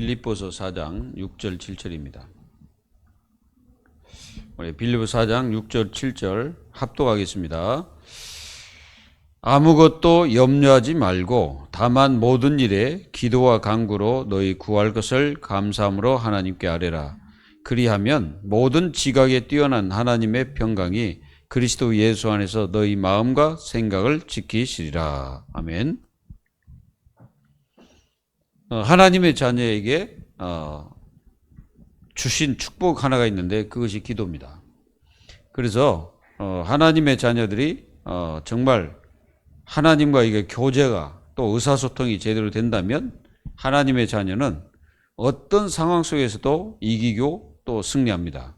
빌립보서 4장 6절 7절입니다. 우리 빌립보서 4장 6절 7절 합독하겠습니다. 아무것도 염려하지 말고 다만 모든 일에 기도와 간구로 너희 구할 것을 감사함으로 하나님께 아뢰라. 그리하면 모든 지각에 뛰어난 하나님의 평강이 그리스도 예수 안에서 너희 마음과 생각을 지키시리라. 아멘. 하나님의 자녀에게 주신 축복 하나가 있는데 그것이 기도입니다. 그래서 하나님의 자녀들이 정말 하나님과 이게 교제가 또 의사소통이 제대로 된다면 하나님의 자녀는 어떤 상황 속에서도 이기고 또 승리합니다.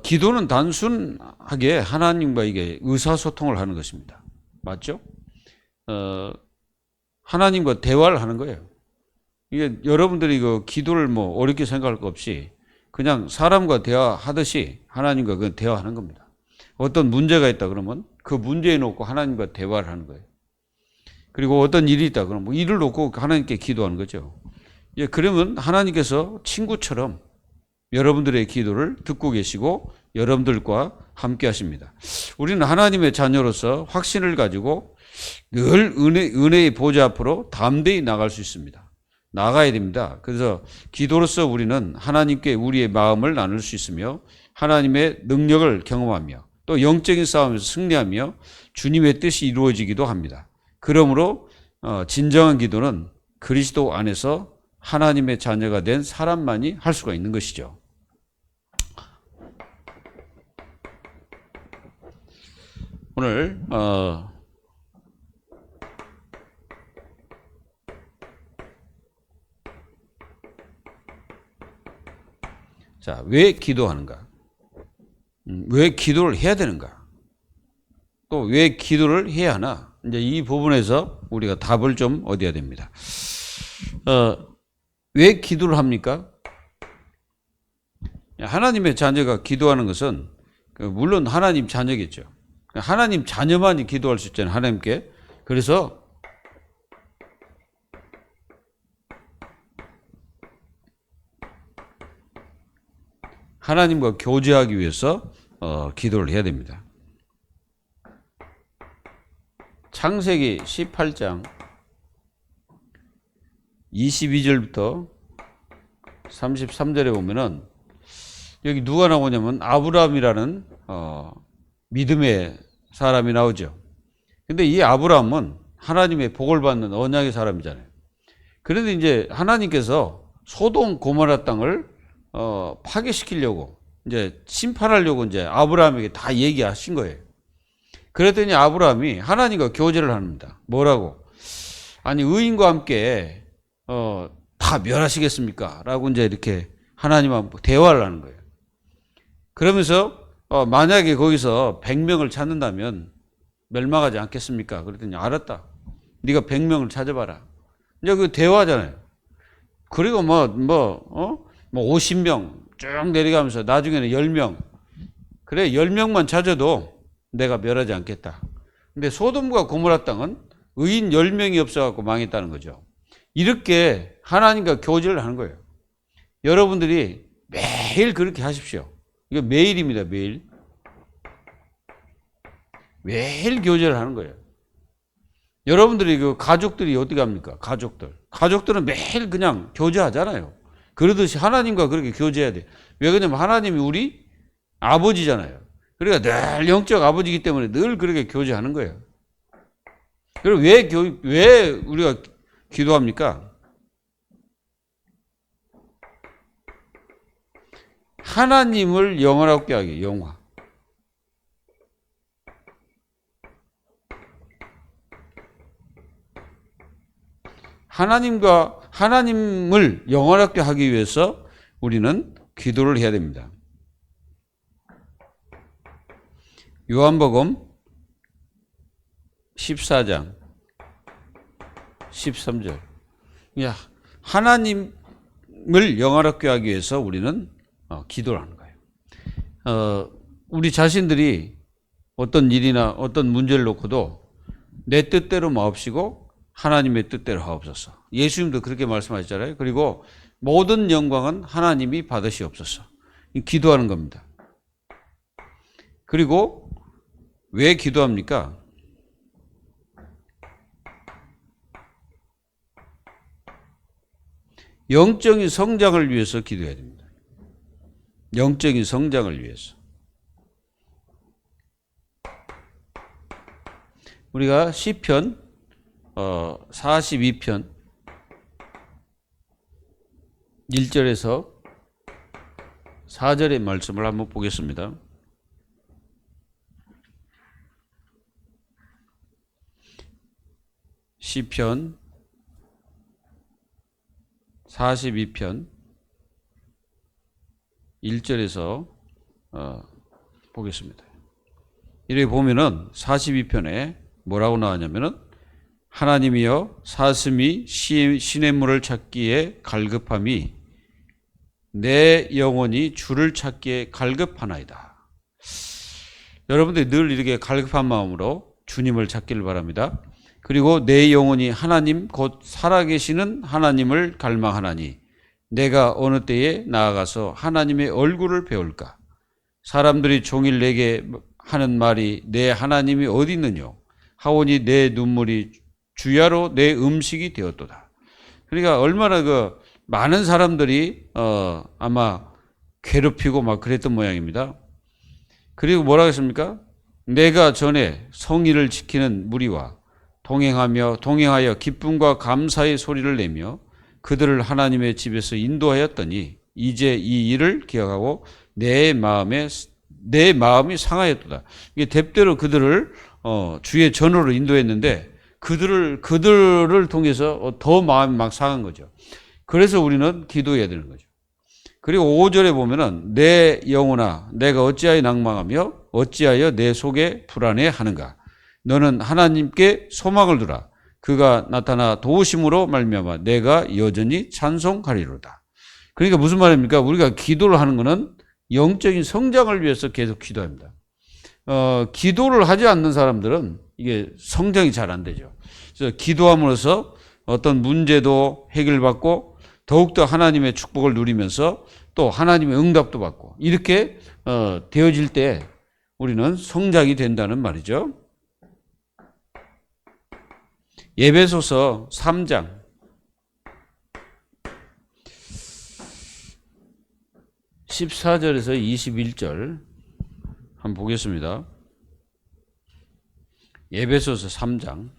기도는 단순하게 하나님과 이게 의사소통을 하는 것입니다. 맞죠? 하나님과 대화를 하는 거예요. 이게 여러분들이 그 기도를 뭐 어렵게 생각할 것 없이 그냥 사람과 대화하듯이 하나님과 그 대화하는 겁니다. 어떤 문제가 있다 그러면 그 문제에 놓고 하나님과 대화를 하는 거예요. 그리고 어떤 일이 있다 그러면 뭐 일을 놓고 하나님께 기도하는 거죠. 예, 그러면 하나님께서 친구처럼 여러분들의 기도를 듣고 계시고 여러분들과 함께 하십니다. 우리는 하나님의 자녀로서 확신을 가지고 늘 은혜의 보좌 앞으로 담대히 나갈 수 있습니다. 나가야 됩니다. 그래서 기도로서 우리는 하나님께 우리의 마음을 나눌 수 있으며 하나님의 능력을 경험하며 또 영적인 싸움에서 승리하며 주님의 뜻이 이루어지기도 합니다. 그러므로 진정한 기도는 그리스도 안에서 하나님의 자녀가 된 사람만이 할 수가 있는 것이죠. 오늘 자, 왜 기도하는가? 왜 기도를 해야 되는가? 또 왜 기도를 해야 하나? 이제 이 부분에서 우리가 답을 좀 얻어야 됩니다. 왜 기도를 합니까? 하나님의 자녀가 기도하는 것은 물론 하나님 자녀겠죠. 하나님 자녀만이 기도할 수 있잖아요. 하나님께. 그래서 하나님과 교제하기 위해서 기도를 해야 됩니다. 창세기 18장 22절부터 33절에 보면은 여기 누가 나오냐면 아브라함이라는 믿음의 사람이 나오죠. 근데 이 아브라함은 하나님의 복을 받는 언약의 사람이잖아요. 그런데 이제 하나님께서 소돔 고모라 땅을 파괴시키려고 이제 심판하려고 이제 아브라함에게 다 얘기하신 거예요. 그랬더니 아브라함이 하나님과 교제를 합니다. 뭐라고? 아니 의인과 함께 다 멸하시겠습니까? 라고 이제 이렇게 하나님하고 대화를 하는 거예요. 그러면서 만약에 거기서 100명을 찾는다면 멸망하지 않겠습니까? 그랬더니 알았다. 네가 100명을 찾아봐라. 이제 그 대화잖아요. 그리고 뭐 50명 쭉 내려가면서 나중에는 10명. 그래 10명만 찾아도 내가 멸하지 않겠다. 근데 소돔과 고모라 땅은 의인 10명이 없어갖고 망했다는 거죠. 이렇게 하나님과 교제를 하는 거예요. 여러분들이 매일 그렇게 하십시오. 이거 매일입니다. 매일. 매일 교제를 하는 거예요. 여러분들이 그 가족들이 어떻게 합니까? 가족들은 매일 그냥 교제하잖아요. 그러듯이 하나님과 그렇게 교제해야 돼. 왜 그러냐면 하나님이 우리 아버지잖아요. 그러니까 늘 영적 아버지이기 때문에 늘 그렇게 교제하는 거예요. 그리고 왜 우리가 기도합니까? 하나님을 영원하게 하기, 영화. 하나님을 영원하게 하기 위해서 우리는 기도를 해야 됩니다. 요한복음 14장 13절. 하나님을 영원하게 하기 위해서 우리는 기도를 하는 거예요. 우리 자신들이 어떤 일이나 어떤 문제를 놓고도 내 뜻대로 마옵시고 하나님의 뜻대로 하옵소서. 예수님도 그렇게 말씀하셨잖아요. 그리고 모든 영광은 하나님이 받으시옵소서. 기도하는 겁니다. 그리고 왜 기도합니까? 영적인 성장을 위해서 기도해야 됩니다. 영적인 성장을 위해서. 우리가 시편 42편 1절에서 4절의 말씀을 한번 보겠습니다. 시편 42편 1절에서 보겠습니다. 이렇게 보면은 42편에 뭐라고 나왔냐면은 하나님이여 사슴이 시냇물을 찾기에 갈급함이 내 영혼이 주를 찾기에 갈급하나이다. 여러분들이 늘 이렇게 갈급한 마음으로 주님을 찾기를 바랍니다. 그리고 내 영혼이 하나님 곧 살아계시는 하나님을 갈망하나니 내가 어느 때에 나아가서 하나님의 얼굴을 배울까? 사람들이 종일 내게 하는 말이 내 하나님이 어디 있느냐? 하오니 내 눈물이 주야로 내 음식이 되었도다. 그러니까 얼마나 많은 사람들이 아마 괴롭히고 막 그랬던 모양입니다. 그리고 뭐라고 했습니까? 내가 전에 성의를 지키는 무리와 동행하여 기쁨과 감사의 소리를 내며 그들을 하나님의 집에서 인도하였더니 이제 이 일을 기억하고 내 마음이 상하였도다. 이게 대대로 그들을 주의 전으로 인도했는데 그들을 통해서 더 마음이 막 상한 거죠. 그래서 우리는 기도해야 되는 거죠. 그리고 5절에 보면은 내 영혼아 내가 어찌하여 낭망하며 어찌하여 내 속에 불안해하는가? 너는 하나님께 소망을 두라. 그가 나타나 도우심으로 말미암아 내가 여전히 찬송하리로다. 그러니까 무슨 말입니까? 우리가 기도를 하는 것은 영적인 성장을 위해서 계속 기도합니다. 기도를 하지 않는 사람들은 이게 성장이 잘 안 되죠. 그래서 기도함으로써 어떤 문제도 해결받고 더욱더 하나님의 축복을 누리면서 또 하나님의 응답도 받고 이렇게 되어질 때 우리는 성장이 된다는 말이죠. 에베소서 3장 14절에서 21절 한번 보겠습니다. 에베소서 3장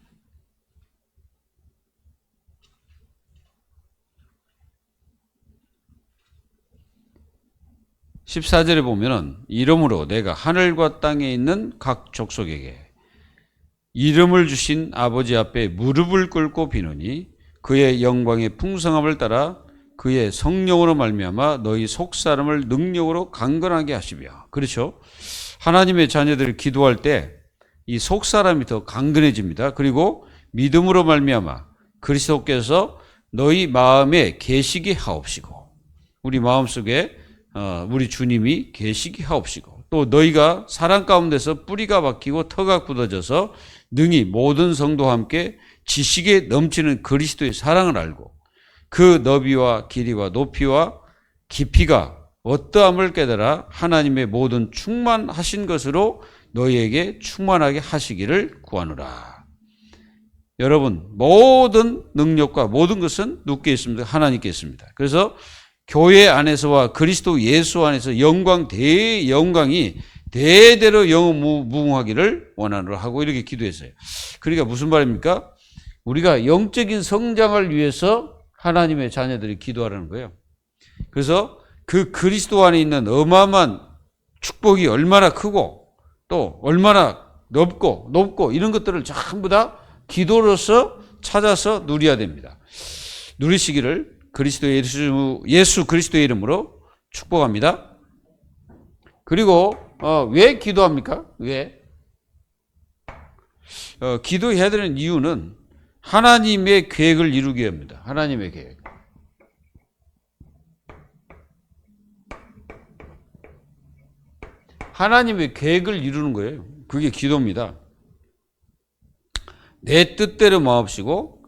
14절에 보면은 이러므로 내가 하늘과 땅에 있는 각 족속에게 이름을 주신 아버지 앞에 무릎을 꿇고 비노니 그의 영광의 풍성함을 따라 그의 성령으로 말미암아 너희 속사람을 능력으로 강건하게 하시며. 그렇죠? 하나님의 자녀들이 기도할 때 이 속사람이 더 강건해집니다. 그리고 믿음으로 말미암아 그리스도께서 너희 마음에 계시게 하옵시고 우리 마음속에 우리 주님이 계시게 하옵시고 또 너희가 사랑 가운데서 뿌리가 박히고 터가 굳어져서 능히 모든 성도와 함께 지식에 넘치는 그리스도의 사랑을 알고 그 너비와 길이와 높이와 깊이가 어떠함을 깨달아 하나님의 모든 충만하신 것으로 너희에게 충만하게 하시기를 구하노라. 여러분 모든 능력과 모든 것은 누구께 있습니다? 하나님께 있습니다. 그래서 교회 안에서와 그리스도 예수 안에서 영광이 대대로 영무궁하기를 원하노라 하고 이렇게 기도했어요. 그러니까 무슨 말입니까? 우리가 영적인 성장을 위해서 하나님의 자녀들이 기도하라는 거예요. 그래서 그 그리스도 안에 있는 어마어마한 축복이 얼마나 크고 또 얼마나 높고 이런 것들을 전부 다 기도로서 찾아서 누려야 됩니다. 누리시기를 예수 그리스도의 이름으로 축복합니다. 그리고 왜 기도합니까? 왜? 기도해야 되는 이유는 하나님의 계획을 이루기 위함입니다. 하나님의 계획. 하나님의 계획을 이루는 거예요. 그게 기도입니다. 내 뜻대로 마옵시고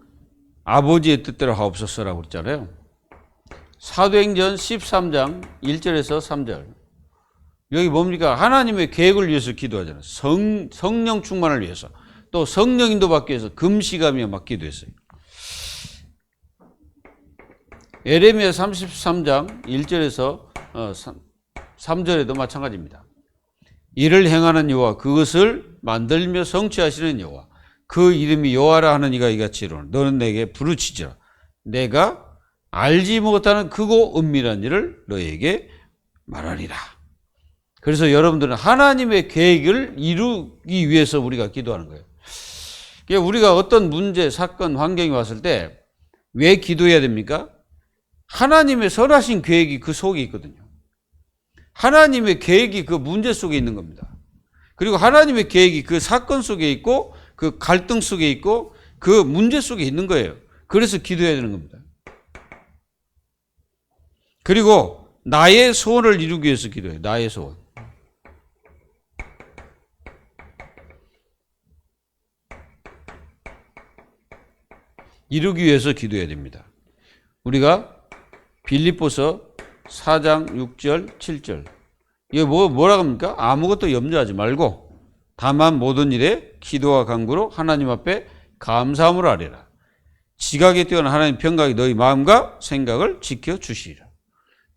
아버지의 뜻대로 하옵소서라고 그랬잖아요. 사도행전 13장 1절에서 3절. 여기 뭡니까? 하나님의 계획을 위해서 기도하잖아요. 성령 충만을 위해서. 또 성령 인도 받기 위해서 금식하며 막 기도했어요. 에레미야 33장 1절에서 3절에도 마찬가지입니다. 이를 행하는 여호와, 그것을 만들며 성취하시는 여호와, 그 이름이 여호와라 하는 이가 이같이 이르노라. 너는 내게 부르짖으라. 내가 알지 못하는 크고 은밀한 일을 너에게 말하리라. 그래서 여러분들은 하나님의 계획을 이루기 위해서 우리가 기도하는 거예요. 그러니까 우리가 어떤 문제, 사건, 환경이 왔을 때 왜 기도해야 됩니까? 하나님의 선하신 계획이 그 속에 있거든요. 하나님의 계획이 그 문제 속에 있는 겁니다. 그리고 하나님의 계획이 그 사건 속에 있고 그 갈등 속에 있고 그 문제 속에 있는 거예요. 그래서 기도해야 되는 겁니다. 그리고 나의 소원을 이루기 위해서 기도해요. 나의 소원. 이루기 위해서 기도해야 됩니다. 우리가 빌립보서 4장 6절 7절 이게 뭐라고 합니까? 아무것도 염려하지 말고 다만 모든 일에 기도와 간구로 하나님 앞에 감사함으로 아뢰라. 지각에 뛰어난 하나님 평강이 너희 마음과 생각을 지켜주시리라.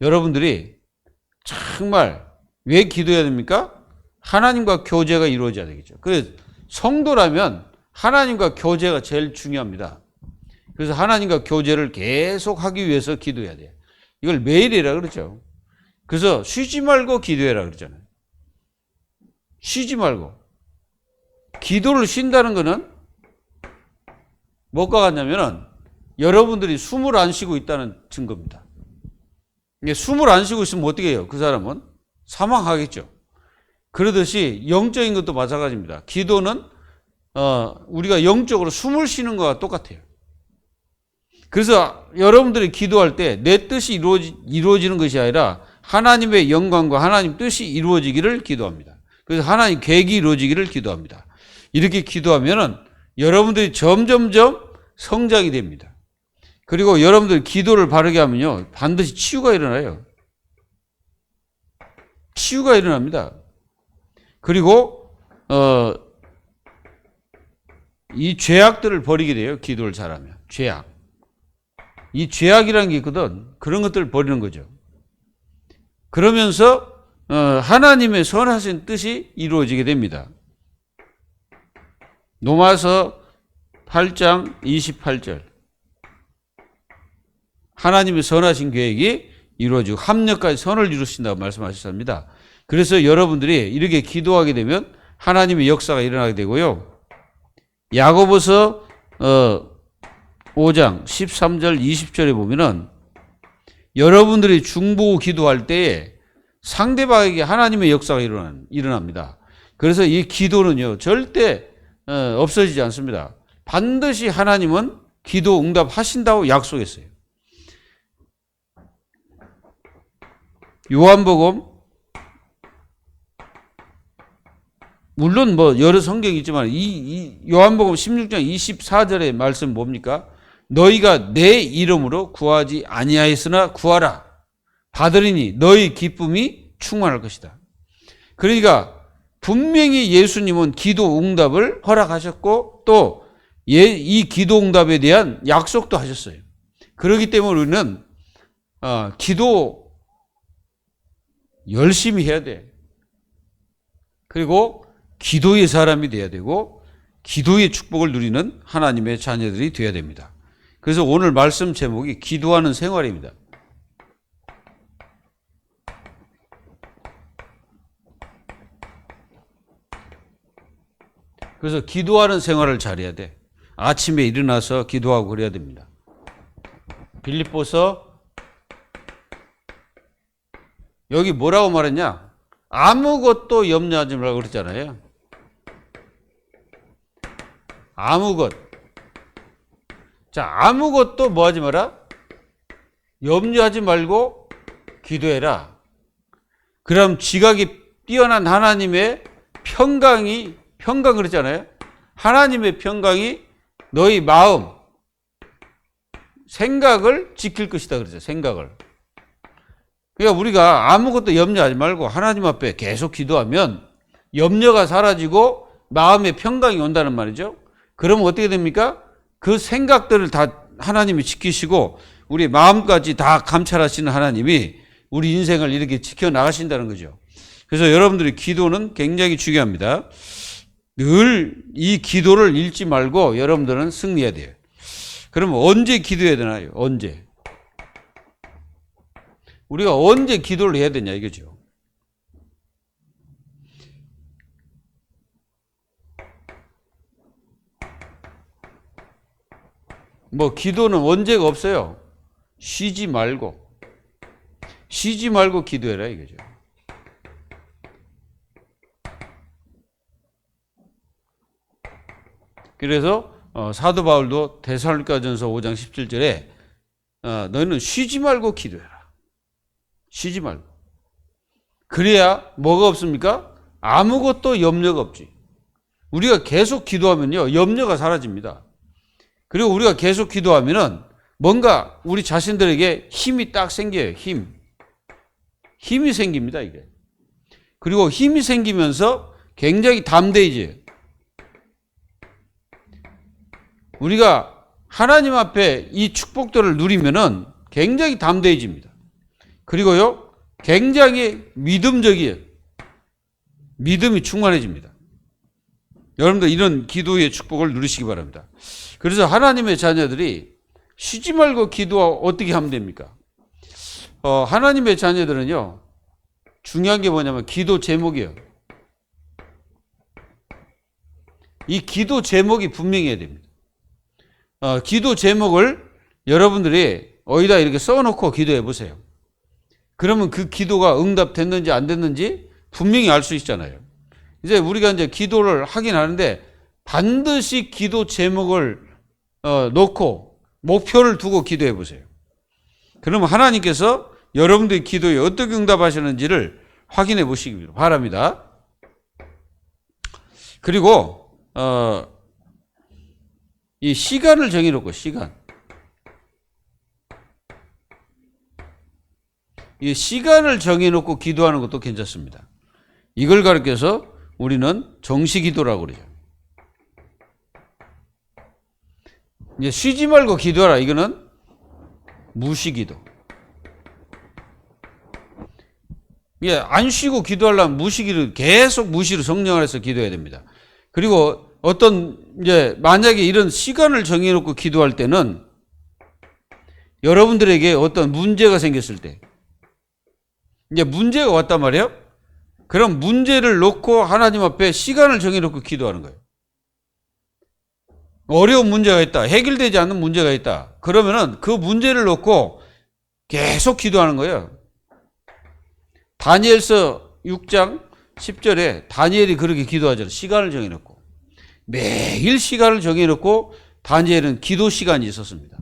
여러분들이 정말 왜 기도해야 됩니까? 하나님과 교제가 이루어져야 되겠죠. 그래서 성도라면 하나님과 교제가 제일 중요합니다. 그래서 하나님과 교제를 계속 하기 위해서 기도해야 돼요. 이걸 매일이라 그러죠. 그래서 쉬지 말고 기도해라 그러잖아요. 쉬지 말고. 기도를 쉰다는 것은 뭐가 같냐면은 여러분들이 숨을 안 쉬고 있다는 증거입니다. 숨을 안 쉬고 있으면 어떻게 해요? 그 사람은 사망하겠죠. 그러듯이 영적인 것도 마찬가지입니다. 기도는 우리가 영적으로 숨을 쉬는 것과 똑같아요. 그래서 여러분들이 기도할 때 내 뜻이 이루어지는 것이 아니라 하나님의 영광과 하나님 뜻이 이루어지기를 기도합니다. 그래서 하나님 계획이 이루어지기를 기도합니다. 이렇게 기도하면은 여러분들이 점점점 성장이 됩니다. 그리고 여러분들이 기도를 바르게 하면요, 반드시 치유가 일어나요. 치유가 일어납니다. 그리고 이 죄악들을 버리게 돼요. 기도를 잘하면. 죄악. 이 죄악이라는 게 있거든. 그런 것들을 버리는 거죠. 그러면서 하나님의 선하신 뜻이 이루어지게 됩니다. 로마서 8장 28절. 하나님의 선하신 계획이 이루어지고 합력까지 선을 이루신다고 말씀하셨습니다. 그래서 여러분들이 이렇게 기도하게 되면 하나님의 역사가 일어나게 되고요. 야고보서 5장 13절 20절에 보면은 여러분들이 중보 기도할 때에 상대방에게 하나님의 역사가 일어납니다. 그래서 이 기도는요, 절대 없어지지 않습니다. 반드시 하나님은 기도 응답하신다고 약속했어요. 요한복음, 물론 여러 성경이 있지만 이 요한복음 16장 24절의 말씀 뭡니까? 너희가 내 이름으로 구하지 아니하였으나 구하라. 받으리니 너희 기쁨이 충만할 것이다. 그러니까 분명히 예수님은 기도 응답을 허락하셨고 또 이 기도 응답에 대한 약속도 하셨어요. 그렇기 때문에 우리는 기도 열심히 해야 돼. 그리고 기도의 사람이 돼야 되고 기도의 축복을 누리는 하나님의 자녀들이 되어야 됩니다. 그래서 오늘 말씀 제목이 기도하는 생활입니다. 그래서 기도하는 생활을 잘해야 돼. 아침에 일어나서 기도하고 그래야 됩니다. 빌립보서 여기 뭐라고 말했냐? 아무것도 염려하지 말라고 그랬잖아요. 아무것. 자, 아무것도 뭐 하지 마라? 염려하지 말고 기도해라. 그럼 지각이 뛰어난 하나님의 평강 그랬잖아요. 하나님의 평강이 너희 마음, 생각을 지킬 것이다 그러죠. 생각을. 그러니까 우리가 아무것도 염려하지 말고 하나님 앞에 계속 기도하면 염려가 사라지고 마음의 평강이 온다는 말이죠. 그러면 어떻게 됩니까? 그 생각들을 다 하나님이 지키시고 우리 마음까지 다 감찰하시는 하나님이 우리 인생을 이렇게 지켜나가신다는 거죠. 그래서 여러분들이 기도는 굉장히 중요합니다. 늘 이 기도를 잃지 말고 여러분들은 승리해야 돼요. 그러면 언제 기도해야 되나요? 언제? 우리가 언제 기도를 해야 되냐 이거죠. 뭐 기도는 언제가 없어요. 쉬지 말고 기도해라 이거죠. 그래서 사도 바울도 데살로니가전서 5장 17절에 너희는 쉬지 말고 기도해라. 쉬지 말고. 그래야 뭐가 없습니까? 아무것도 염려가 없지. 우리가 계속 기도하면요 염려가 사라집니다. 그리고 우리가 계속 기도하면은 뭔가 우리 자신들에게 힘이 딱 생겨요. 힘이 생깁니다 이게. 그리고 힘이 생기면서 굉장히 담대해져요. 우리가 하나님 앞에 이 축복들을 누리면은 굉장히 담대해집니다. 그리고요, 굉장히 믿음적이에요. 믿음이 충만해집니다. 여러분들 이런 기도의 축복을 누리시기 바랍니다. 그래서 하나님의 자녀들이 쉬지 말고 기도 어떻게 하면 됩니까? 하나님의 자녀들은요, 중요한 게 뭐냐면 기도 제목이에요. 이 기도 제목이 분명해야 됩니다. 기도 제목을 여러분들이 어디다 이렇게 써놓고 기도해 보세요. 그러면 그 기도가 응답됐는지 안 됐는지 분명히 알 수 있잖아요. 이제 우리가 이제 기도를 하긴 하는데 반드시 기도 제목을 놓고 목표를 두고 기도해 보세요. 그러면 하나님께서 여러분들의 기도에 어떻게 응답하시는지를 확인해 보시기 바랍니다. 그리고 이 시간을 정해놓고 이 시간을 정해놓고 기도하는 것도 괜찮습니다. 이걸 가르쳐서 우리는 정시기도라고 그러죠. 이제 쉬지 말고 기도하라. 이거는 무시기도. 예, 안 쉬고 기도하려면 계속 무시로 성령 안에서 기도해야 됩니다. 그리고 만약에 이런 시간을 정해놓고 기도할 때는 여러분들에게 어떤 문제가 생겼을 때, 이제 문제가 왔단 말이에요? 그럼 문제를 놓고 하나님 앞에 시간을 정해놓고 기도하는 거예요. 어려운 문제가 있다. 해결되지 않는 문제가 있다. 그러면은 그 문제를 놓고 계속 기도하는 거예요. 다니엘서 6장 10절에 다니엘이 그렇게 기도하잖아요. 시간을 정해놓고. 매일 시간을 정해놓고 다니엘은 기도 시간이 있었습니다.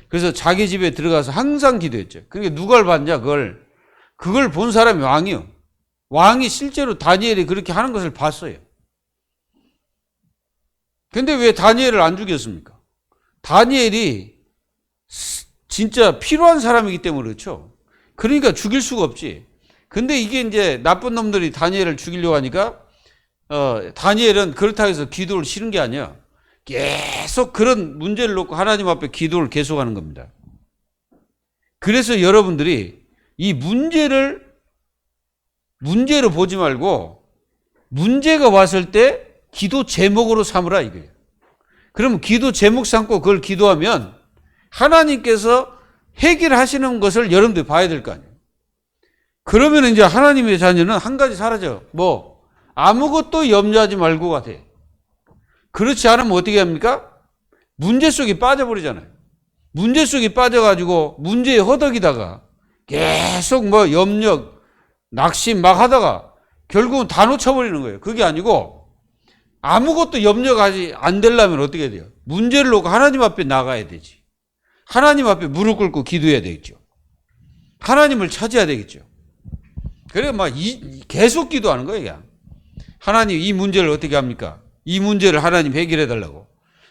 그래서 자기 집에 들어가서 항상 기도했죠. 그러니까 누가 봤냐, 그걸 본 사람이 왕이요. 왕이 실제로 다니엘이 그렇게 하는 것을 봤어요. 근데 왜 다니엘을 안 죽였습니까? 다니엘이 진짜 필요한 사람이기 때문에 그렇죠. 그러니까 죽일 수가 없지. 근데 이게 이제 나쁜 놈들이 다니엘을 죽이려고 하니까 다니엘은 그렇다고 해서 기도를 싫은 게 아니야. 계속 그런 문제를 놓고 하나님 앞에 기도를 계속하는 겁니다. 그래서 여러분들이 이 문제로 보지 말고 문제가 왔을 때 기도 제목으로 삼으라 이거예요. 그러면 기도 제목 삼고 그걸 기도하면 하나님께서 해결하시는 것을 여러분들이 봐야 될 거 아니에요. 그러면 이제 하나님의 자녀는 한 가지 사라져. 아무것도 염려하지 말고가 돼. 그렇지 않으면 어떻게 합니까? 문제 속에 빠져버리잖아요. 문제 속에 빠져가지고 문제에 허덕이다가 계속 염려, 낙심 막 하다가 결국은 다 놓쳐버리는 거예요. 그게 아니고 아무것도 염려가 안 되려면 어떻게 돼요? 문제를 놓고 하나님 앞에 나가야 되지. 하나님 앞에 무릎 꿇고 기도해야 되겠죠. 하나님을 찾아야 되겠죠. 그래 계속 기도하는 거예요. 그냥. 하나님 이 문제를 어떻게 합니까? 이 문제를 하나님 해결해 달라고.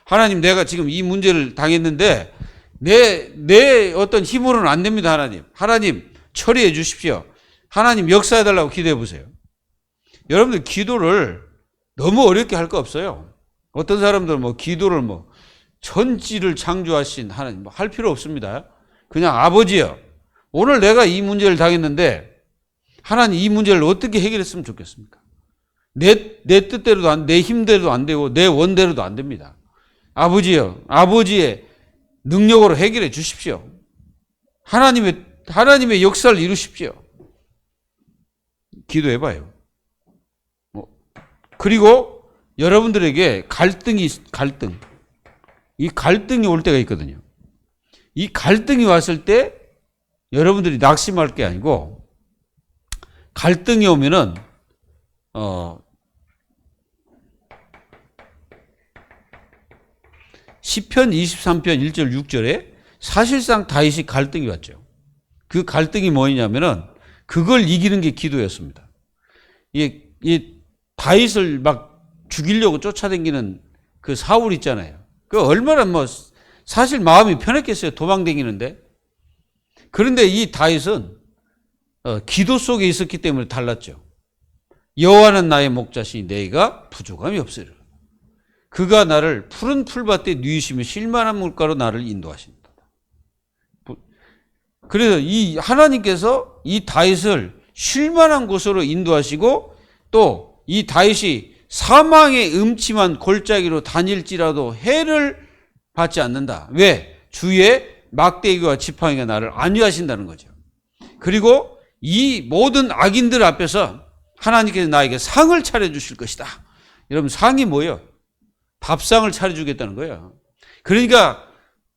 하나님 내가 지금 이 문제를 당했는데 내 어떤 힘으로는 안 됩니다, 하나님. 하나님, 처리해 주십시오. 하나님, 역사해달라고 기도해 보세요. 여러분들, 기도를 너무 어렵게 할 거 없어요. 어떤 사람들은 뭐, 기도를 뭐, 천지를 창조하신 하나님, 뭐, 할 필요 없습니다. 그냥 아버지요. 오늘 내가 이 문제를 당했는데, 하나님 이 문제를 어떻게 해결했으면 좋겠습니까? 내 뜻대로도 내 힘대로도 안 되고, 내 원대로도 안 됩니다. 아버지요. 아버지의 능력으로 해결해 주십시오. 하나님의 역사를 이루십시오. 기도해봐요. 그리고 여러분들에게 갈등. 이 갈등이 올 때가 있거든요. 이 갈등이 왔을 때 여러분들이 낙심할 게 아니고, 갈등이 오면은, 시편 23편 1절 6절에 사실상 다윗이 갈등이 왔죠. 그 갈등이 뭐냐면은 그걸 이기는 게 기도였습니다. 이 다윗을 막 죽이려고 쫓아다니는 그 사울 있잖아요. 그 얼마나 뭐 사실 마음이 편했겠어요. 도망다니는데. 그런데 이 다윗은 기도 속에 있었기 때문에 달랐죠. 여호와는 나의 목자시니 내가 부족함이 없으리라. 그가 나를 푸른 풀밭에 누이시며 쉴만한 물가로 나를 인도하신다. 그래서 이 하나님께서 이 다윗을 쉴만한 곳으로 인도하시고, 또 이 다윗이 사망의 음침한 골짜기로 다닐지라도 해를 받지 않는다. 왜? 주의 막대기와 지팡이가 나를 안위하신다는 거죠. 그리고 이 모든 악인들 앞에서 하나님께서 나에게 상을 차려주실 것이다. 여러분, 상이 뭐예요? 밥상을 차려주겠다는 거예요. 그러니까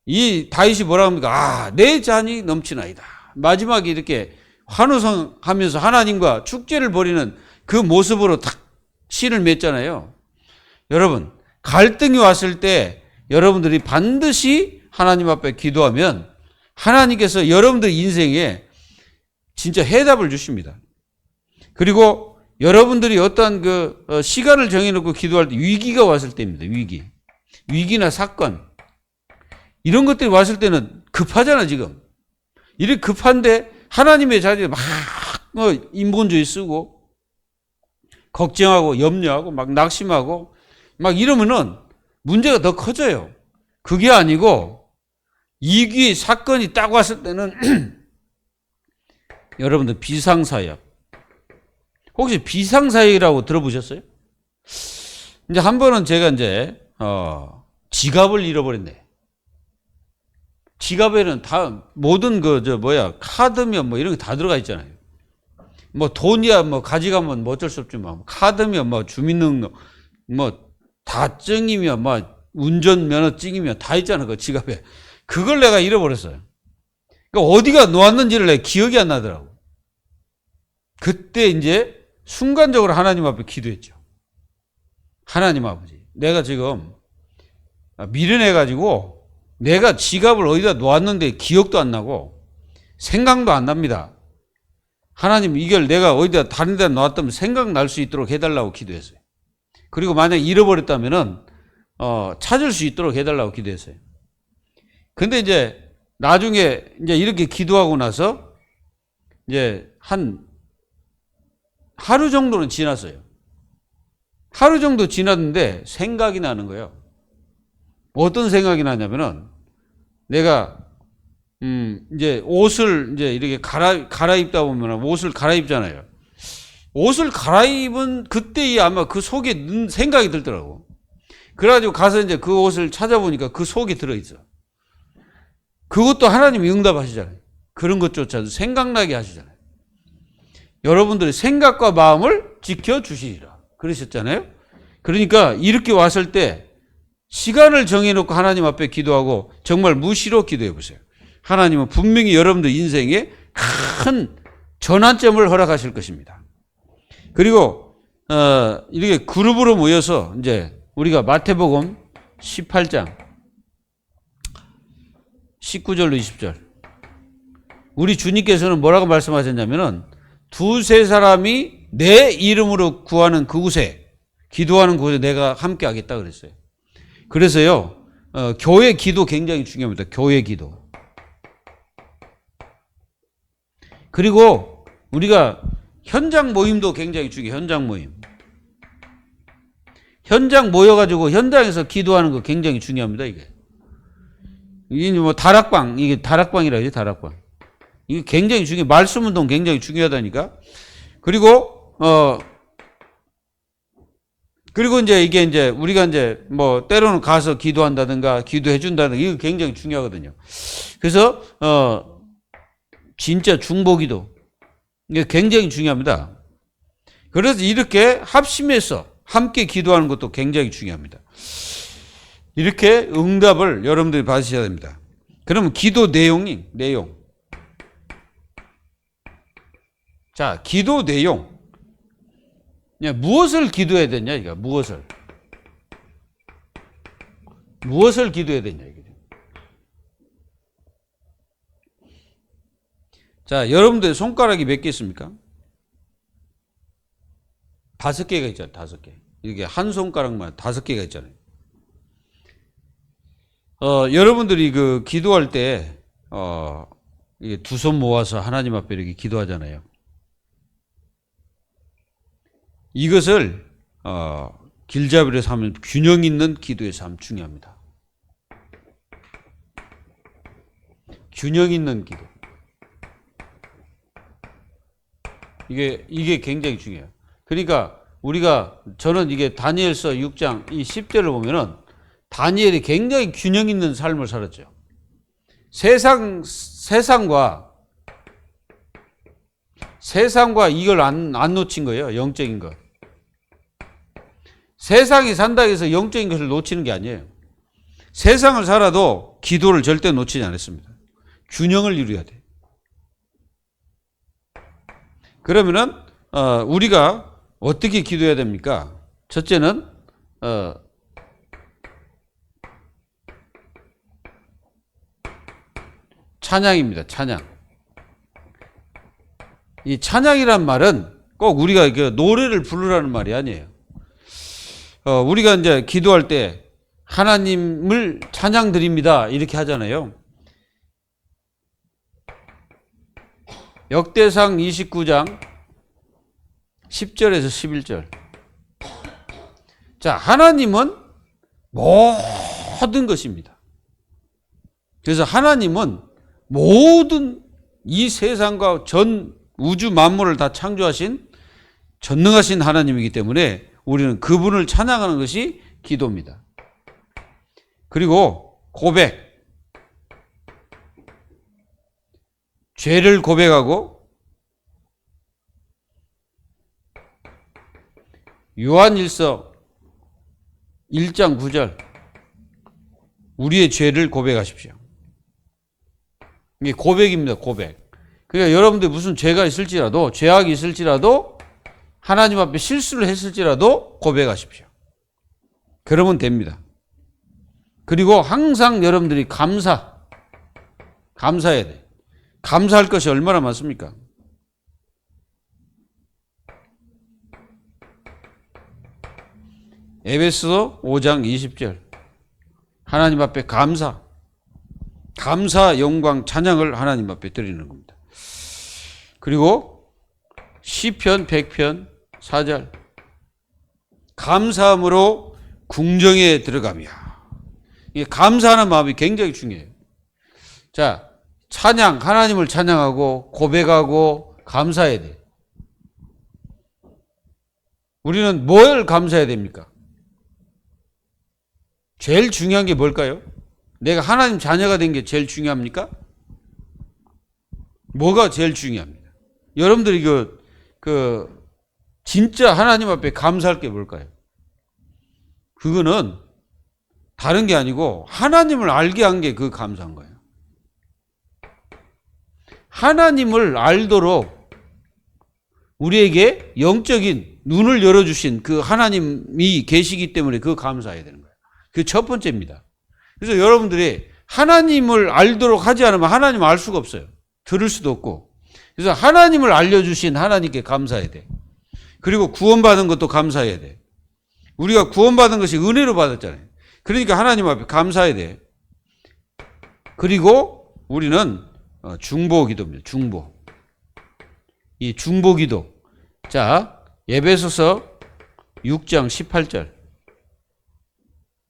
이 다윗이 뭐라고 합니까? 내 잔이 넘치나이다. 마지막에 이렇게 환호성하면서 하나님과 축제를 벌이는 그 모습으로 딱 시를 맺잖아요. 여러분, 갈등이 왔을 때 여러분들이 반드시 하나님 앞에 기도하면 하나님께서 여러분들 인생에 진짜 해답을 주십니다. 그리고 여러분들이 어떤 그 시간을 정해놓고 기도할 때 위기가 왔을 때입니다. 위기나 사건 이런 것들이 왔을 때는 급하잖아. 지금 이렇게 급한데 하나님의 자리에 막 인본주의 쓰고 걱정하고 염려하고 막 낙심하고 막 이러면은 문제가 더 커져요. 그게 아니고 위기 사건이 딱 왔을 때는 여러분들 비상사역, 혹시 비상사역이라고 들어보셨어요? 이제 한 번은 제가 이제 지갑을 잃어버렸네. 지갑에는 다 모든 카드면 뭐 이런 게 다 들어가 있잖아요. 뭐 돈이야 뭐 가져가면 뭐 어쩔 수 없지만 카드면 뭐 주민등록 뭐 다 증이면 뭐 운전면허증이면 다 있잖아. 그 지갑에. 그걸 내가 잃어버렸어요. 그러니까 어디가 놓았는지를 내가 기억이 안 나더라고. 그때 이제 순간적으로 하나님 앞에 기도했죠. 하나님 아버지, 내가 지금 미련해가지고 내가 지갑을 어디다 놓았는데 기억도 안 나고 생각도 안 납니다. 하나님, 이걸 내가 어디다 다른 데다 놓았다면 생각날 수 있도록 해달라고 기도했어요. 그리고 만약 잃어버렸다면은 찾을 수 있도록 해달라고 기도했어요. 근데 이제 나중에 이제 이렇게 기도하고 나서 이제 한 하루 정도는 지났어요. 하루 정도 지났는데 생각이 나는 거예요. 어떤 생각이 나냐면은 내가 이제 옷을 이제 이렇게 갈아입다 보면 옷을 갈아입잖아요. 옷을 갈아입은 그때 아마 그 속에 생각이 들더라고. 그래가지고 가서 이제 그 옷을 찾아보니까 그 속에 들어있어. 그것도 하나님이 응답하시잖아요. 그런 것조차도 생각나게 하시잖아요. 여러분들의 생각과 마음을 지켜주시리라 그러셨잖아요. 그러니까 이렇게 왔을 때 시간을 정해놓고 하나님 앞에 기도하고 정말 무시로 기도해 보세요. 하나님은 분명히 여러분들 인생에 큰 전환점을 허락하실 것입니다. 그리고 이렇게 그룹으로 모여서 이제 우리가 마태복음 18장 19절로 20절, 우리 주님께서는 뭐라고 말씀하셨냐면은 두세 사람이 내 이름으로 구하는 그곳에, 기도하는 곳에 내가 함께 하겠다 그랬어요. 그래서요 교회 기도 굉장히 중요합니다. 교회 기도. 그리고 우리가 현장 모임도 굉장히 중요해요. 현장 모임. 현장 모여가지고 현장에서 기도하는 거 굉장히 중요합니다. 이게 뭐 다락방, 이게 다락방이라 해요. 다락방. 이게 굉장히 중요해. 말씀 운동 굉장히 중요하다니까. 그리고 이제 이게 이제 우리가 이제 뭐 때로는 가서 기도한다든가 기도해 준다든가 이거 굉장히 중요하거든요. 그래서 진짜 중보기도 이게 굉장히 중요합니다. 그래서 이렇게 합심해서 함께 기도하는 것도 굉장히 중요합니다. 이렇게 응답을 여러분들이 받으셔야 됩니다. 그러면 기도 내용. 자, 기도 내용. 무엇을 기도해야 되냐, 이거. 무엇을 기도해야 되냐, 이게. 자, 여러분들 손가락이 몇 개 있습니까? 5개가 있잖아요, 5개. 이게 한 손가락만 5개가 있잖아요. 여러분들이 그 기도할 때, 두 손 모아서 하나님 앞에 이렇게 기도하잖아요. 이것을, 길잡이에서 하면 균형 있는 기도에서 하면 중요합니다. 균형 있는 기도. 이게 굉장히 중요해요. 그러니까 저는 이게 다니엘서 6장 이 10절을 보면은 다니엘이 굉장히 균형 있는 삶을 살았죠. 세상과 이걸 안 놓친 거예요. 영적인 것. 세상이 산다고 해서 영적인 것을 놓치는 게 아니에요. 세상을 살아도 기도를 절대 놓치지 않았습니다. 균형을 이루어야 돼. 그러면은 우리가 어떻게 기도해야 됩니까? 첫째는 찬양입니다. 찬양. 이 찬양이란 말은 꼭 우리가 노래를 부르라는 말이 아니에요. 우리가 이제 기도할 때 하나님을 찬양 드립니다. 이렇게 하잖아요. 역대상 29장 10절에서 11절. 자, 하나님은 모든 것입니다. 그래서 하나님은 모든 이 세상과 전 우주 만물을 다 창조하신 전능하신 하나님이기 때문에 우리는 그분을 찬양하는 것이 기도입니다. 그리고 고백. 죄를 고백하고 요한일서 1장 9절 우리의 죄를 고백하십시오. 이게 고백입니다. 고백. 그러니까 여러분들 무슨 죄가 있을지라도 죄악이 있을지라도 하나님 앞에 실수를 했을지라도 고백하십시오. 그러면 됩니다. 그리고 항상 여러분들이 감사해야 돼. 감사할 것이 얼마나 많습니까? 에베소 5장 20절 하나님 앞에 감사, 영광, 찬양을 하나님 앞에 드리는 겁니다. 그리고 시편 100편 4절 감사함으로 궁정에 들어가며 이게 감사하는 마음이 굉장히 중요해요. 자, 찬양, 하나님을 찬양하고 고백하고 감사해야 돼. 우리는 뭘 감사해야 됩니까? 제일 중요한 게 뭘까요? 내가 하나님 자녀가 된 게 제일 중요합니까? 뭐가 제일 중요합니다. 여러분들이 진짜 하나님 앞에 감사할 게 뭘까요? 그거는 다른 게 아니고 하나님을 알게 한 게 그 감사한 거예요. 하나님을 알도록 우리에게 영적인 눈을 열어주신 그 하나님이 계시기 때문에 그 감사해야 되는 거예요. 그 첫 번째입니다. 그래서 여러분들이 하나님을 알도록 하지 않으면 하나님을 알 수가 없어요. 들을 수도 없고. 그래서 하나님을 알려주신 하나님께 감사해야 돼. 그리고 구원받은 것도 감사해야 돼. 우리가 구원받은 것이 은혜로 받았잖아요. 그러니까 하나님 앞에 감사해야 돼. 그리고 우리는 중보 기도입니다. 중보. 이 중보 기도. 자, 에베소서 6장 18절.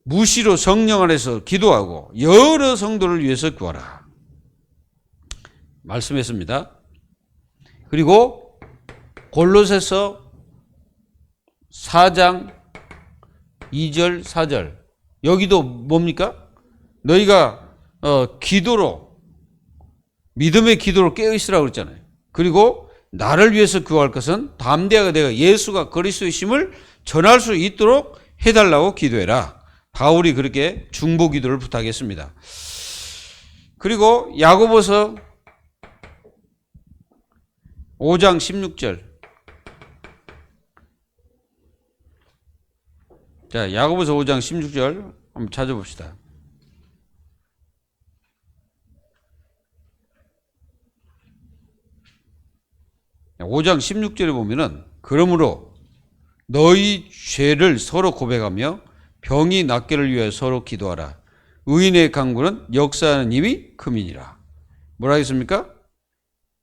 무시로 성령 안에서 기도하고 여러 성도를 위해서 구하라. 말씀했습니다. 그리고 골로새서 4장 2절 4절. 여기도 뭡니까? 너희가 기도로, 믿음의 기도로 깨어있으라고 그랬잖아요. 그리고 나를 위해서 구할 것은 담대하게 내가 예수가 그리스도이심을 전할 수 있도록 해달라고 기도해라. 바울이 그렇게 중보 기도를 부탁했습니다. 그리고 야고보서 5장 16절. 자, 야고보서 5장 16절 한번 찾아봅시다. 자, 5장 16절에 보면은 그러므로 너희 죄를 서로 고백하며 병이 낫기를 위하여 서로 기도하라. 의인의 강구는 역사하는 힘이 금이니라. 뭐라 했습니까?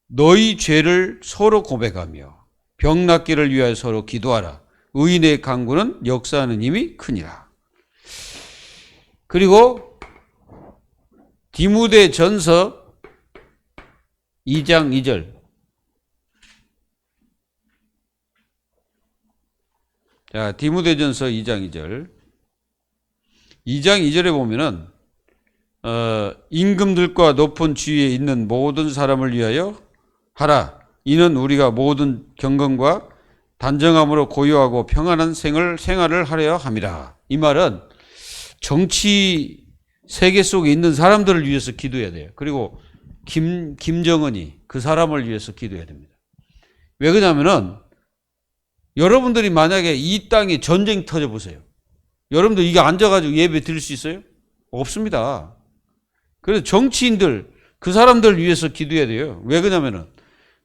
너희 죄를 서로 고백하며 병 낫기를 위하여 서로 기도하라. 의인의 강구는 역사하는 힘이 크니라. 그리고 디모데전서 2장 2절. 자, 디모데전서 2장 2절. 2장 2절에 보면은 임금들과 높은 지위에 있는 모든 사람을 위하여 하라. 이는 우리가 모든 경건과 단정함으로 고요하고 평안한 생활을 하려 함이라. 이 말은 정치 세계 속에 있는 사람들을 위해서 기도해야 돼요. 그리고 김정은이 그 사람을 위해서 기도해야 됩니다. 왜 그러냐면은 여러분들이 만약에 이 땅에 전쟁 터져 보세요. 여러분들 이게 앉아가지고 예배 드릴 수 있어요? 없습니다. 그래서 정치인들, 그 사람들을 위해서 기도해야 돼요. 왜 그러냐면은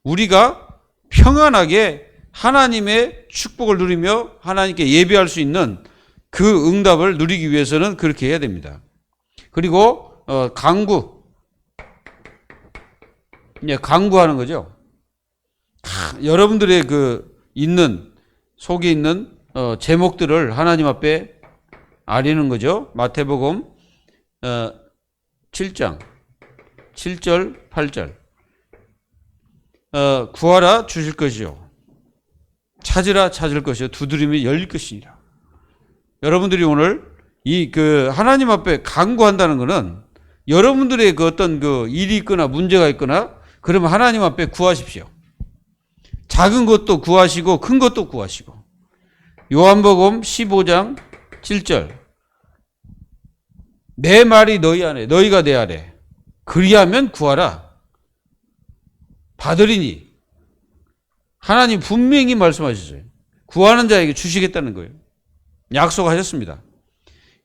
우리가 평안하게 하나님의 축복을 누리며 하나님께 예배할 수 있는 그 응답을 누리기 위해서는 그렇게 해야 됩니다. 그리고 강구. 강구하는 거죠. 여러분들의 속에 있는 제목들을 하나님 앞에 아리는 거죠. 마태복음 7장 7절 8절. 구하라 주실 것이요, 찾으라 찾을 것이요, 두드리면 열릴 것이니라. 여러분들이 오늘 하나님 앞에 간구한다는 것은 여러분들의 어떤 일이 있거나 문제가 있거나 그러면 하나님 앞에 구하십시오. 작은 것도 구하시고 큰 것도 구하시고. 요한복음 15장 7절. 내 말이 너희 안에, 너희가 내 안에. 그리하면 구하라. 받으리니. 하나님 분명히 말씀하셨어요. 구하는 자에게 주시겠다는 거예요. 약속하셨습니다.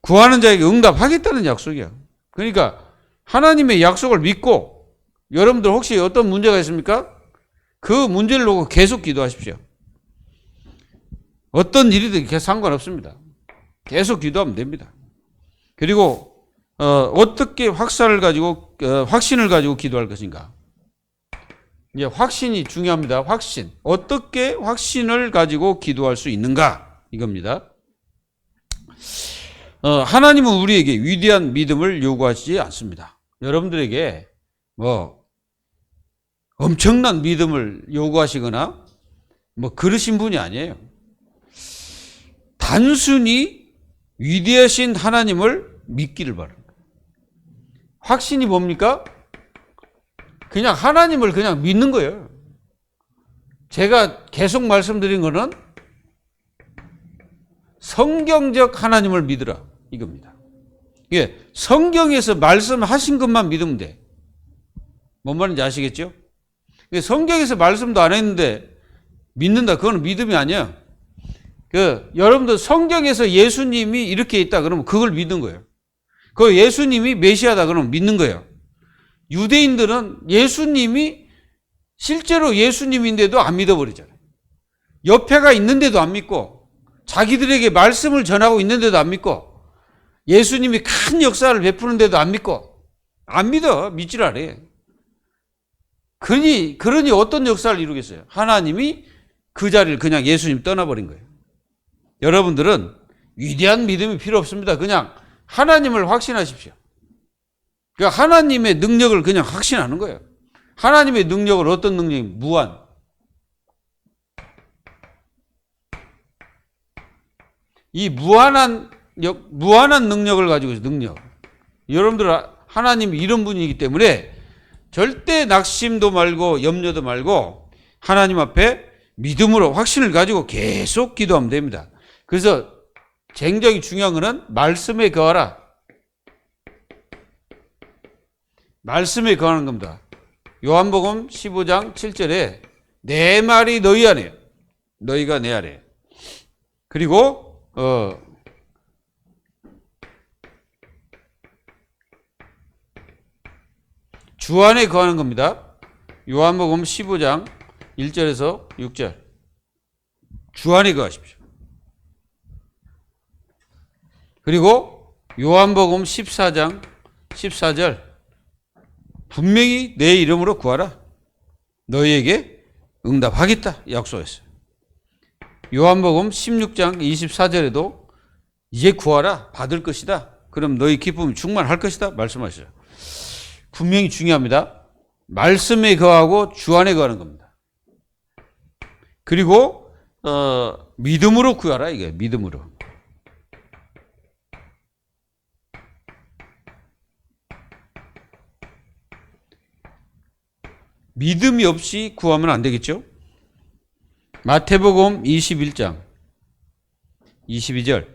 구하는 자에게 응답하겠다는 약속이야. 그러니까 하나님의 약속을 믿고 여러분들 혹시 어떤 문제가 있습니까? 그 문제를 놓고 계속 기도하십시오. 어떤 일이든 상관없습니다. 계속 기도하면 됩니다. 그리고 어떻게 확신을 가지고 기도할 것인가? 이제 확신이 중요합니다. 확신. 어떻게 확신을 가지고 기도할 수 있는가? 이겁니다. 하나님은 우리에게 위대한 믿음을 요구하시지 않습니다. 여러분들에게 엄청난 믿음을 요구하시거나 그러신 분이 아니에요. 단순히 위대하신 하나님을 믿기를 바랍니다. 확신이 뭡니까? 그냥 하나님을 그냥 믿는 거예요. 제가 계속 말씀드린 거는 성경적 하나님을 믿으라 이겁니다. 이게 성경에서 말씀하신 것만 믿으면 돼. 뭔 말인지 아시겠죠? 성경에서 말씀도 안 했는데 믿는다. 그건 믿음이 아니야. 여러분들 성경에서 예수님이 이렇게 있다 그러면 그걸 믿는 거예요. 그 예수님이 메시아다 그러면 믿는 거예요. 유대인들은 예수님이 실제로 예수님인데도 안 믿어버리잖아요. 옆에가 있는데도 안 믿고 자기들에게 말씀을 전하고 있는데도 안 믿고 예수님이 큰 역사를 베푸는데도 안 믿고, 안 믿어. 믿질 않아요. 그러니 어떤 역사를 이루겠어요? 하나님이 그 자리를 그냥 예수님 떠나버린 거예요. 여러분들은 위대한 믿음이 필요 없습니다. 그냥 하나님을 확신하십시오. 그러니까 하나님의 능력을 그냥 확신하는 거예요. 하나님의 능력을 어떤 능력이 무한. 이 무한한 능력을 가지고 있어요. 능력. 여러분들 하나님이 이런 분이기 때문에 절대 낙심도 말고 염려도 말고 하나님 앞에 믿음으로 확신을 가지고 계속 기도하면 됩니다. 그래서 굉장히 중요한 것은 말씀에 거하라. 말씀에 거하는 겁니다. 요한복음 15장 7절에 내 말이 너희 안에, 너희가 내 안에. 그리고 주 안에 거하는 겁니다. 요한복음 15장 1절에서 6절. 주 안에 거하십시오. 그리고 요한복음 14장 14절. 분명히 내 이름으로 구하라. 너희에게 응답하겠다 약속했어요. 요한복음 16장 24절에도 이제 구하라. 받을 것이다. 그럼 너희 기쁨이 충만할 것이다. 말씀하시죠. 분명히 중요합니다. 말씀에 거하고 주 안에 거하는 겁니다. 그리고 믿음으로 구하라. 이게 믿음으로. 믿음이 없이 구하면 안 되겠죠? 마태복음 21장 22절.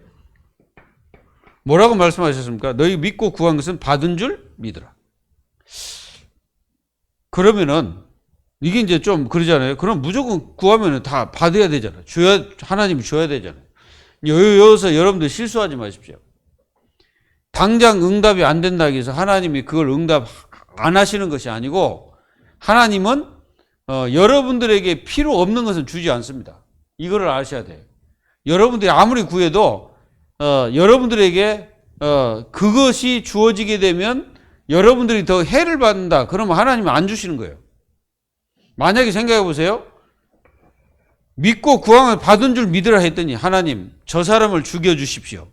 뭐라고 말씀하셨습니까? 너희 믿고 구한 것은 받은 줄 믿으라. 그러면은 이게 이제 좀 그러잖아요. 그럼 무조건 구하면 다 받아야 되잖아요. 하나님이 줘야 되잖아요. 여기서 여러분들 실수하지 마십시오. 당장 응답이 안 된다고 해서 하나님이 그걸 응답 안 하시는 것이 아니고 하나님은 여러분들에게 필요 없는 것은 주지 않습니다. 이거를 아셔야 돼요. 여러분들이 아무리 구해도 여러분들에게 그것이 주어지게 되면 여러분들이 더 해를 받는다. 그러면 하나님은 안 주시는 거예요. 만약에 생각해 보세요. 믿고 구항을 받은 줄 믿으라 했더니 하나님 저 사람을 죽여주십시오.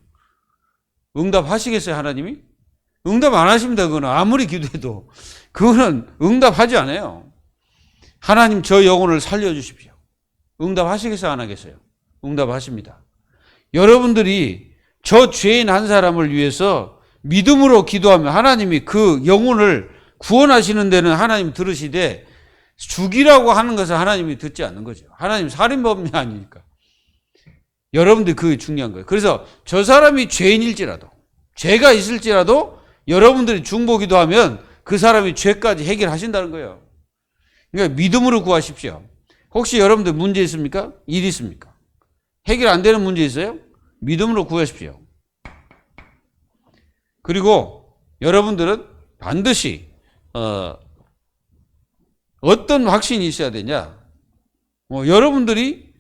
응답하시겠어요 하나님이? 응답 안 하십니다. 그거는 아무리 기도해도. 그거는 응답하지 않아요. 하나님 저 영혼을 살려주십시오. 응답하시겠어요 안 하겠어요? 응답하십니다. 여러분들이 저 죄인 한 사람을 위해서 믿음으로 기도하면 하나님이 그 영혼을 구원하시는 데는 하나님 들으시되 죽이라고 하는 것은 하나님이 듣지 않는 거죠. 하나님 살인범이 아니니까. 여러분들이 그게 중요한 거예요. 그래서 저 사람이 죄인일지라도 죄가 있을지라도 여러분들이 중보기도 하면 그 사람이 죄까지 해결하신다는 거예요. 그러니까 믿음으로 구하십시오. 혹시 여러분들 문제 있습니까? 일 있습니까? 해결 안 되는 문제 있어요? 믿음으로 구하십시오. 그리고 여러분들은 반드시 어떤 확신이 있어야 되냐? 여러분들이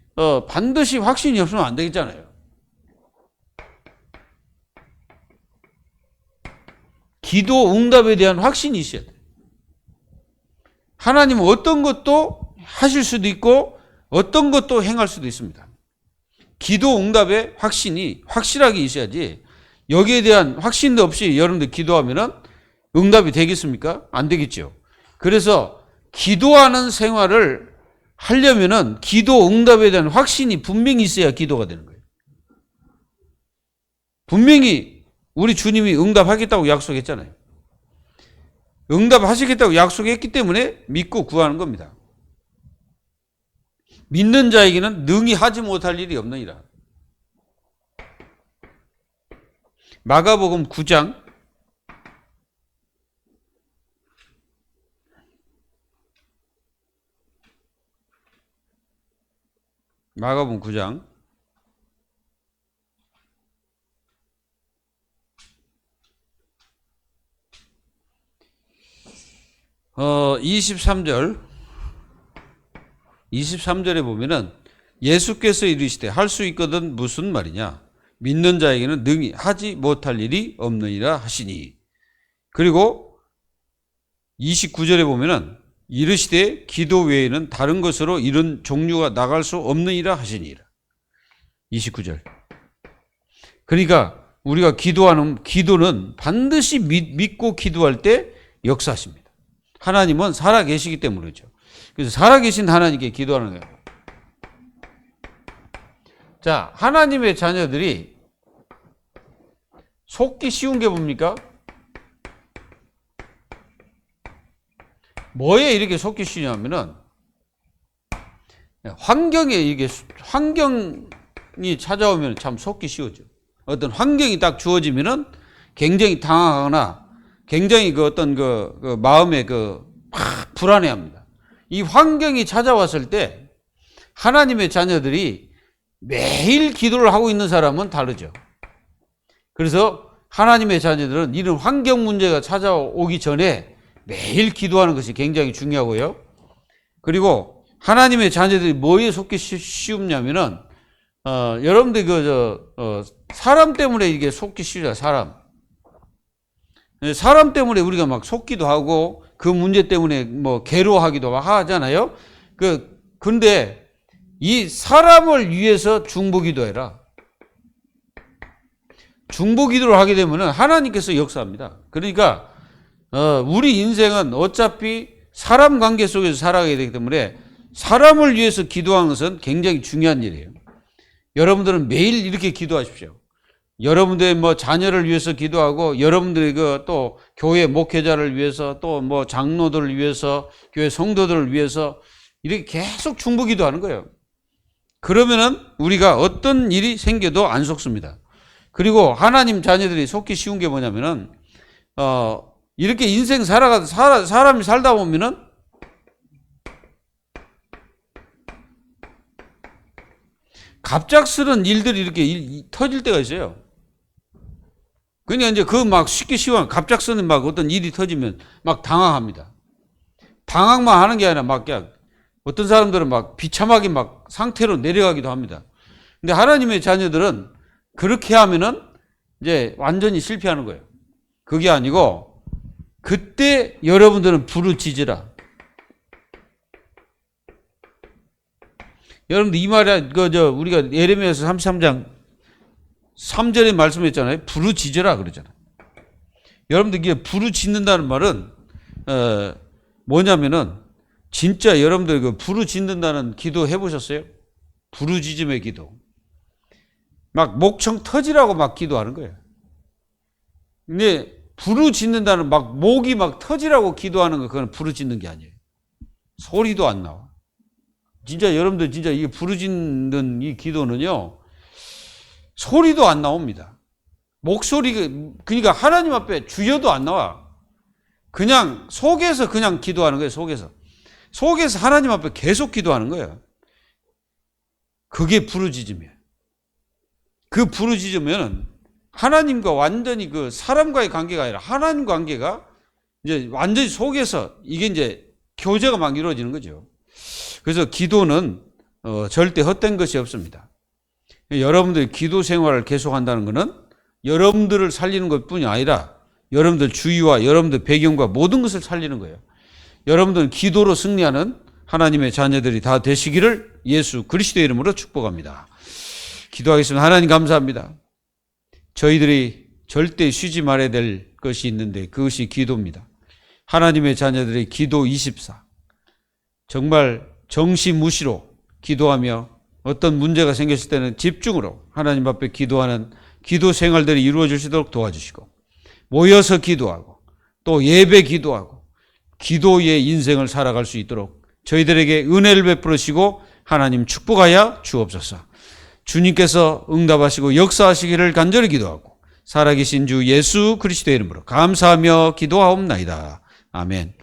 반드시 확신이 없으면 안 되겠잖아요. 기도 응답에 대한 확신이 있어야 돼요. 하나님은 어떤 것도 하실 수도 있고 어떤 것도 행할 수도 있습니다. 기도 응답의 확신이 확실하게 있어야지 여기에 대한 확신도 없이 여러분들 기도하면은 응답이 되겠습니까? 안 되겠죠. 그래서 기도하는 생활을 하려면은 기도 응답에 대한 확신이 분명히 있어야 기도가 되는 거예요. 분명히 우리 주님이 응답하겠다고 약속했잖아요. 응답하시겠다고 약속했기 때문에 믿고 구하는 겁니다. 믿는 자에게는 능히 하지 못할 일이 없느니라. 마가복음 9장 마가복음 9장 23절에 보면은 예수께서 이르시되 할 수 있거든 무슨 말이냐? 믿는 자에게는 능히 하지 못할 일이 없느니라 하시니. 그리고 29절에 보면은 이르시되 기도 외에는 다른 것으로 이런 종류가 나갈 수 없느니라 하시니라. 29절. 그러니까 우리가 기도하는 기도는 반드시 믿고 기도할 때 역사하십니다. 하나님은 살아계시기 때문이죠. 그래서 살아계신 하나님께 기도하는 거예요. 자, 하나님의 자녀들이 속기 쉬운 게 뭡니까? 뭐에 이렇게 속기 쉬냐면은 환경이 찾아오면 참 속기 쉬워져. 어떤 환경이 딱 주어지면은 굉장히 당황하거나 굉장히 그 마음에 막 불안해합니다. 이 환경이 찾아왔을 때 하나님의 자녀들이 매일 기도를 하고 있는 사람은 다르죠. 그래서 하나님의 자녀들은 이런 환경 문제가 찾아오기 전에 매일 기도하는 것이 굉장히 중요하고요. 그리고 하나님의 자녀들이 뭐에 속기 쉬우냐면은 여러분들 사람 때문에 이게 속기 쉬워요. 사람 때문에 우리가 막 속기도 하고 그 문제 때문에 뭐 괴로워하기도 하잖아요. 근데 이 사람을 위해서 중보기도해라. 중보기도를 하게 되면은 하나님께서 역사합니다. 그러니까 우리 인생은 어차피 사람 관계 속에서 살아가야 되기 때문에 사람을 위해서 기도하는 것은 굉장히 중요한 일이에요. 여러분들은 매일 이렇게 기도하십시오. 여러분들의 뭐 자녀를 위해서 기도하고 여러분들의 또 교회 목회자를 위해서 또 뭐 장로들을 위해서 교회 성도들을 위해서 이렇게 계속 중보기도하는 거예요. 그러면은 우리가 어떤 일이 생겨도 안 속습니다. 그리고 하나님 자녀들이 속기 쉬운 게 뭐냐면은 이렇게 인생 사람이 살다 보면은 갑작스런 일들이 이렇게 터질 때가 있어요. 그러니까 이제 막 쉽게 쉬워. 갑작스런 막 어떤 일이 터지면 막 당황합니다. 당황만 하는 게 아니라 막 그냥 어떤 사람들은 막 비참하게 막 상태로 내려가기도 합니다. 근데 하나님의 자녀들은 그렇게 하면은 이제 완전히 실패하는 거예요. 그게 아니고 그때 여러분들은 부르짖으라. 여러분들 이 말이 우리가 예레미야서 33장 3절에 말씀했잖아요. 부르짖으라 그러잖아요. 여러분들 이게 부르짖는다는 말은 뭐냐면은 진짜 여러분들 부르짖는다는 기도 해보셨어요? 부르짖음의 기도. 막 목청 터지라고 막 기도하는 거예요. 근데 부르짖는다는 막 목이 막 터지라고 기도하는 거 그건 부르짖는 게 아니에요. 소리도 안 나와. 진짜 여러분들 진짜 이게 부르짖는 이 기도는요. 소리도 안 나옵니다. 그러니까 하나님 앞에 주여도 안 나와. 그냥 속에서 그냥 기도하는 거예요. 속에서 하나님 앞에 계속 기도하는 거예요. 그게 부르짖음이에요. 그 부르짖으면 하나님과 완전히 사람과의 관계가 아니라 하나님 관계가 이제 완전히 속에서 이게 이제 교제가 막 이루어지는 거죠. 그래서 기도는 절대 헛된 것이 없습니다. 여러분들이 기도 생활을 계속한다는 것은 여러분들을 살리는 것뿐이 아니라 여러분들 주위와 여러분들 배경과 모든 것을 살리는 거예요. 여러분들은 기도로 승리하는 하나님의 자녀들이 다 되시기를 예수 그리스도의 이름으로 축복합니다. 기도하겠습니다. 하나님 감사합니다. 저희들이 절대 쉬지 말아야 될 것이 있는데 그것이 기도입니다. 하나님의 자녀들의 기도 24. 정말 정시무시로 기도하며 어떤 문제가 생겼을 때는 집중으로 하나님 앞에 기도하는 기도 생활들이 이루어질 수 있도록 도와주시고 모여서 기도하고 또 예배 기도하고 기도의 인생을 살아갈 수 있도록 저희들에게 은혜를 베풀으시고 하나님 축복하여 주옵소서. 주님께서 응답하시고 역사하시기를 간절히 기도하고 살아계신 주 예수 그리스도의 이름으로 감사하며 기도하옵나이다. 아멘.